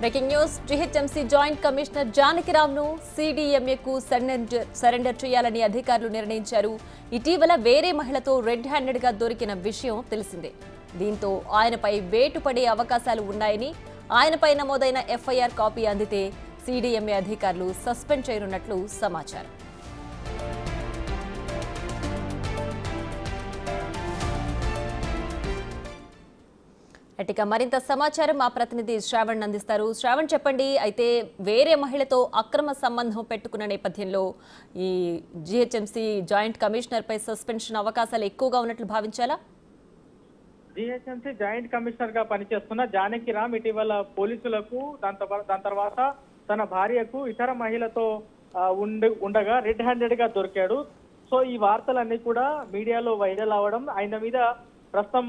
Breaking news GHMC joint commissioner జానకిరామ్ను సీడీఎంఏకు surrender చేయాలని అధికారులు నిర్ణయించారు. ఇటీవల వేరే మహిళతో రెడ్ హ్యాండెడ్గా దొరికిన విషయం తెలిసిందే. దీంతో ఆయనపై వేటు పడే అవకాశాలు ఉన్నాయని, ఆయనపై నమోదైన ఎఫ్ఐఆర్ కాపీ అందితే సీడీఎంఏ అధికారులు సస్పెండ్ చేయనున్నట్లు సమాచారం. అటిక మరింత సమాచారం మా ప్రతినిధి శ్రావణ్ అందిస్తారు. శ్రావణ్ చెప్పండి, అయితే వేరే మహిళతో అక్రమ సంబంధం పెట్టుకున్న నేపథ్యంలో ఈ జీహెచ్ఎంసీ జాయింట్ కమిషనర్ పై సస్పెన్షన్ అవకాశాలు ఎక్కువగా ఉన్నట్లు భావించాలా? జీహెచ్ఎంసీ జాయింట్ కమిషనర్ గా పనిచేస్తున్న జానకిరామ్ ఇటీవల పోలీసులకు దాని తర్వాత తన భార్యకు ఇతర మహిళతో ఉండగా రెడ్ హ్యాండెడ్ గా దొరికాడు. సో ఈ వార్తలన్నీ కూడా మీడియాలో వైరల్ అవ్వడం, ఆయన మీద ప్రస్తుతం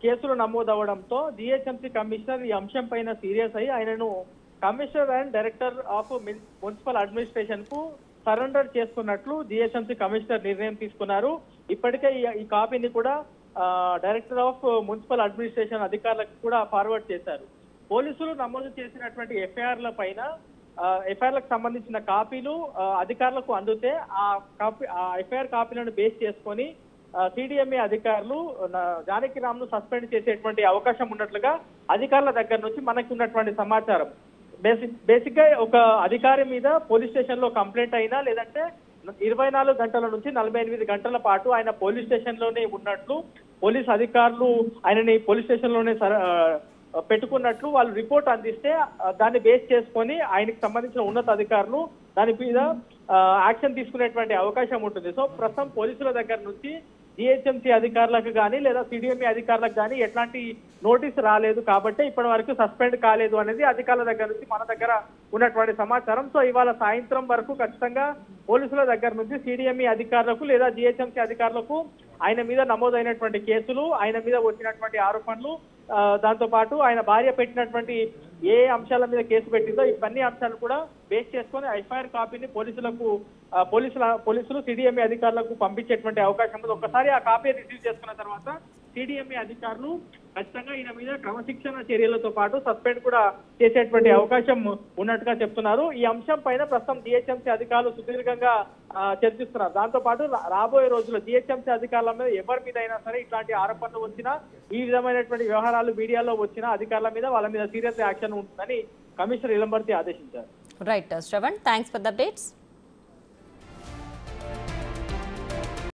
కేసులు నమోదవడంతో జీహెచ్ఎంసీ కమిషనర్ ఈ అంశం పైన సీరియస్ అయ్యి ఆయనను commissioner and director of municipal administration కు సరెండర్ చేసుకున్నట్లు జీహెచ్ఎంసీ కమిషనర్ నిర్ణయం తీసుకున్నారు. ఇప్పటికే ఈ కాపీని కూడా డైరెక్టర్ ఆఫ్ మున్సిపల్ అడ్మినిస్ట్రేషన్ అధికారులకు కూడా ఫార్వర్డ్ చేశారు. పోలీసులు నమోదు చేసినటువంటి ఎఫ్ఐఆర్లకు సంబంధించిన కాపీలు అధికారులకు అందితే ఆ ఎఫ్ఐఆర్ కాపీలను బేస్ చేసుకొని సిడిఎంఏ అధికారులు జానకిరామ్ ను సస్పెండ్ చేసేటువంటి అవకాశం ఉన్నట్లుగా అధికారుల దగ్గర నుంచి మనకి ఉన్నటువంటి సమాచారం. బేసిక్ గా ఒక అధికారి మీద పోలీస్ స్టేషన్ లో కంప్లైంట్ అయినా, లేదంటే 24 గంటల నుంచి 48 గంటల పాటు ఆయన పోలీస్ స్టేషన్ లోనే ఉన్నట్లు పోలీస్ అధికారులు ఆయనని పోలీస్ స్టేషన్ లోనే పెట్టుకున్నట్లు వాళ్ళు రిపోర్ట్ అందిస్తే దాన్ని బేస్ చేసుకొని ఆయనకు సంబంధించిన ఉన్నత అధికారులు దాని మీద యాక్షన్ తీసుకునేటువంటి అవకాశం ఉంటుంది. సో ప్రస్తుతం పోలీసుల దగ్గర నుంచి జీహెచ్ఎంసీ అధికారులకు కానీ లేదా సిడిఎంఏ అధికారులకు కానీ ఎట్లాంటి నోటీస్ రాలేదు కాబట్టి ఇప్పటి వరకు సస్పెండ్ కాలేదు అనేది అధికారుల దగ్గర నుంచి మన దగ్గర ఉన్నటువంటి సమాచారం. సో ఇవాళ సాయంత్రం వరకు ఖచ్చితంగా పోలీసుల దగ్గర నుంచి సిడిఎంఏ అధికారులకు లేదా జీహెచ్ఎంసీ అధికారులకు ఆయన మీద నమోదైనటువంటి కేసులు, ఆయన మీద వచ్చినటువంటి ఆరోపణలు, దాంతో పాటు ఆయన భార్య పెట్టినటువంటి ఏ అంశాల మీద కేసు పెట్టిందో ఇవన్నీ అంశాలు కూడా బేస్ చేసుకొని ఎఫ్ఐఆర్ కాపీని పోలీసులు సిడిఎంఏ అధికారులకు పంపించేటువంటి అవకాశం ఉంది. ఒక్కసారి ఆ కాపీ రిసీవ్ చేసుకున్న తర్వాత సిడిఎంఏ అధికారులు ఖచ్చితంగా ఈయన మీద క్రమశిక్షణ చర్యలతో పాటు సస్పెండ్ కూడా చేసేటువంటి అవకాశం ఉన్నట్టుగా చెప్తున్నారు. ఈ అంశం పైన ప్రస్తుతం జీహెచ్ఎంసీ అధికారులు సుదీర్ఘంగా చర్చిస్తున్నారు. దాంతో పాటు రాబోయే రోజుల్లో జీహెచ్ఎంసీ అధికారుల మీద ఎవరి మీద అయినా సరే ఇట్లాంటి ఆరోపణలు వచ్చినా, ఈ విధమైనటువంటి వ్యవహారాలు మీడియాలో వచ్చినా అధికారుల మీద వాళ్ళ మీద సీరియస్ యాక్షన్ ఉంటుందని కమిషనర్ ఇలంబర్తి ఆదేశించారు. Right Shravan, thanks for the updates.